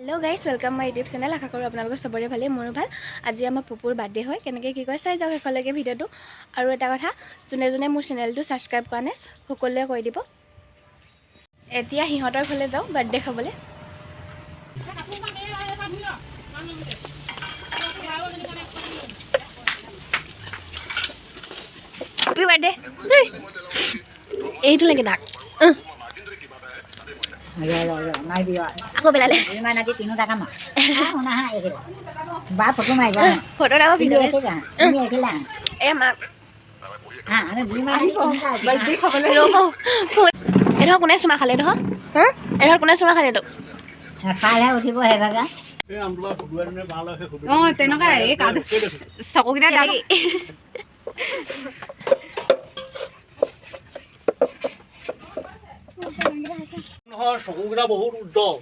Hello guys welcome my YouTube channel आशा करूँ आपलोक सबरे भाले मोर ভাল आज आम पुपुर बार्थडे है केनेके कि कय चाइ जाओ शेषলৈকে भिडिओ और एटा कथा जोने जोने मोर चैनल सबसक्राइब কৰা নাই সকলোৱে কৈ দিব এতিয়া হিহঁতৰ ঘৰলে যাও बार्थडे খাবলে हैप्पी बार्थडे এইটো লাগে ডাক mai đi rồi. Aku bela le. Mai nanti tino dah kamu. Ah, mana ha ini. Ba foto mai ba. Foto dah video itu kan. Ini itu lah. Em à. Ah, ada beli mai. Birthday খাবলে ৰব। এধৰ কোনে চুমা খালে দহ? হা? এধৰ কোনে চুমা খালে তো? খালে উঠিব হে বাগা। এই আমলা ফুটুৱানে ভাল আছে ফুটু। তেনেকা এই কাদ চকুকিটা দাগ নহয় চকুগৰা বহুত উজ্জ্বল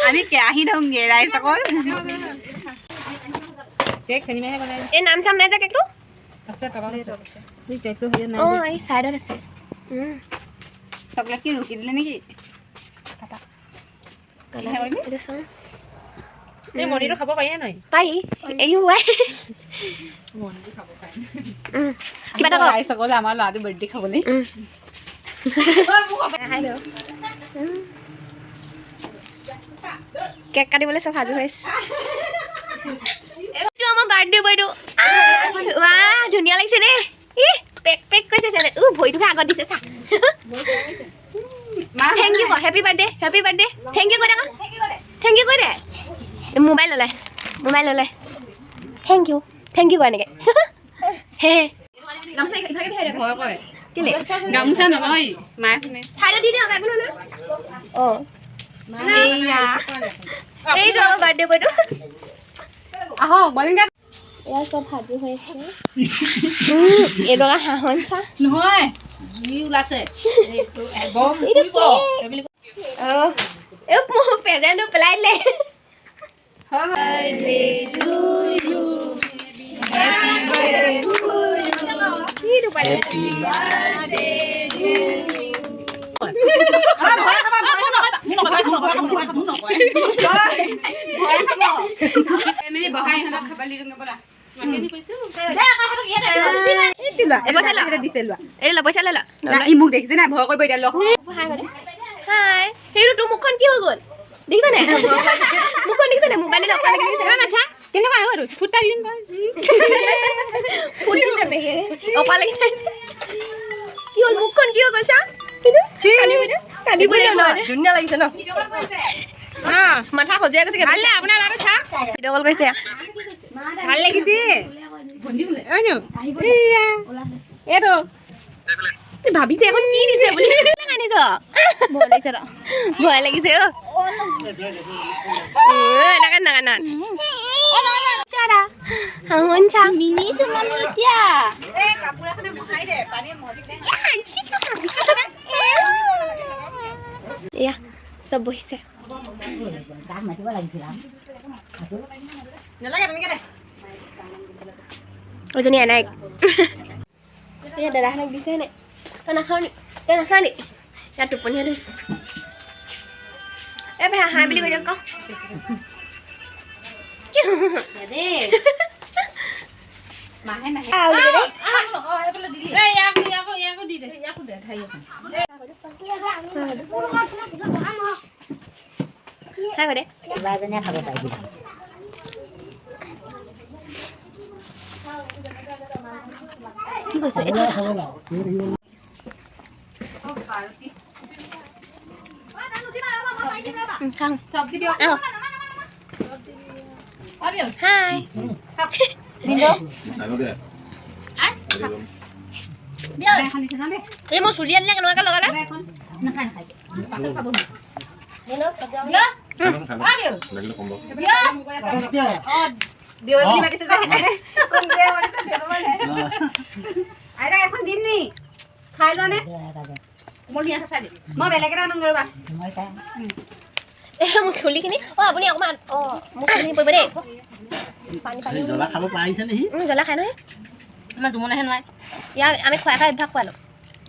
আমি কেৰাহী ধংগে ৰাইজ অকল কেক চেনিমেহে বনাই এই নাম চাম নাই যে কেকটো আছে তলত আছে তুই কেকটো হৈ নাই এই সাইডত আছে চকলেট কি ৰুকি দিলে নেকি এটা চাম এই মনিটো খাব পাৰি নাই পাই এই হোৱাই মনিটো খাব পাৰি কিবা এটা ৰাইজ অকল আমাৰ ল'ৰাটো বাৰ্থডে খাবলৈ হেল্ল' কেক কাটিবলৈ চব সাজু হৈছে এইটো আমাৰ বাৰ্থডে বয়টো ৱাহ ধুনীয়া লাগিছে দেই ই পেক পেক কৈছে চানে ভৰিটোকে আগত দিছে চা thank you happy birthday thank you কৈ দে থেংক ইউ কৈ দে মোবাইল ল'লে থেংক ইউ কৈ এনেকৈ হে গামোচা ইভাগে দিয়াই দে ভয় কয় কেলে গামোচা নহয় মায়ে শুনে চাইডত দি দিয়ক একো নহয় অঁ এইয়া এইটো আমাৰ বাৰ্থডে বয়টো আহক বলিংগা এয়া চব সাজু হৈ আছে এইডৰা হাঁহন চা নহয় জুই ওলাছে বম অঁ এই মোৰ প্ৰেজেণ্টটো পেলাই দিলে মোক দেখিছে নাই ভয় কৰিব এতিয়া লগ হাই সেইটো তোৰ মুখখন কি হৈ গ'ল দেখিছ নাই মুখখন দেখিছ নাই মোবাইলত অকলে দেখিছে কেনেকুৱা আৰু ফুটা দিম অকলে লাগিছে কি হ'ল মুখখন কি হৈ গ'ল চা কান্দিবই ধুনীয়া লাগিছে ন মাথা খজুৱাই গৈছে আপোনাৰ ল'ৰাটো চাওক ভিডিঅ' কল কৰিছে ভাল লাগিছে এইটো ভাবিছে এখন কি দিছে বুলি কান্দিছ ভয় লাগিছে এনেকে নাকান্দ হাঁহন চা মিনি চুমানি এতিয়া কাপোৰ এখনে বহাই দে পানীয়ে এয়া চব বহিছে কাক মাতিব লাগিছিল নালাগে তুমি দে ওজনী এনাইক এয়া দাদাহঁতক দিছে নে তই নাখাৱ নি ইয়াত টোপনিহে ধৰিছে এই ভাই হাঁহ বুলি কৈ দিয়ক মাহে নাহে কিবা এজনীয়ে খাব পাৰিবি কি কৈছে খাওঁ চব্জি দিয়ক হাই এই মোৰ চুলি আনিলে কেনেকুৱাকৈ লগালে এখন দিম নি খাই লোৱা নে মই বেলেগ এটা আনোগে ৰ'বা মোৰ চুলিখিনি আপুনি অকণমান মোৰ চুলিখিনি পৰিব দেই পানী জ্বলা খাব পাৰিছে নেকি জ্বলা খাই নহয় আমাৰ জুমনে হেন নাই ইয়াক আমি খুৱাই খাই অভ্যাস খোৱালোঁ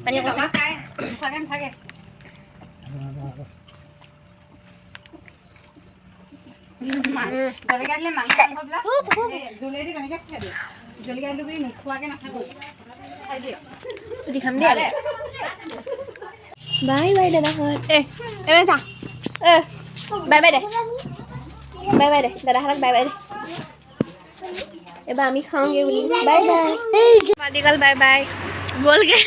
পানী অকণ যাবা খাই খোৱাকে নাথাকে জলকীয়া দিলে মাংস বিলাক জলেদি তেনেকৈ খাই দিয়ে জলকীয়া দিলে বুলি নোখোৱাকৈ নাথাকো খাই দিয়ে সুধি খাম দেই বাই বাই দাদাহঁত এবাৰ যা বাই বাই দে বাই বাই দে দাদাহঁতক বাই বাই দে এবাৰ আমি খাওঁগে বুলি বাই বাই পাৰ্টি গ'ল বাই বাই গ'লগে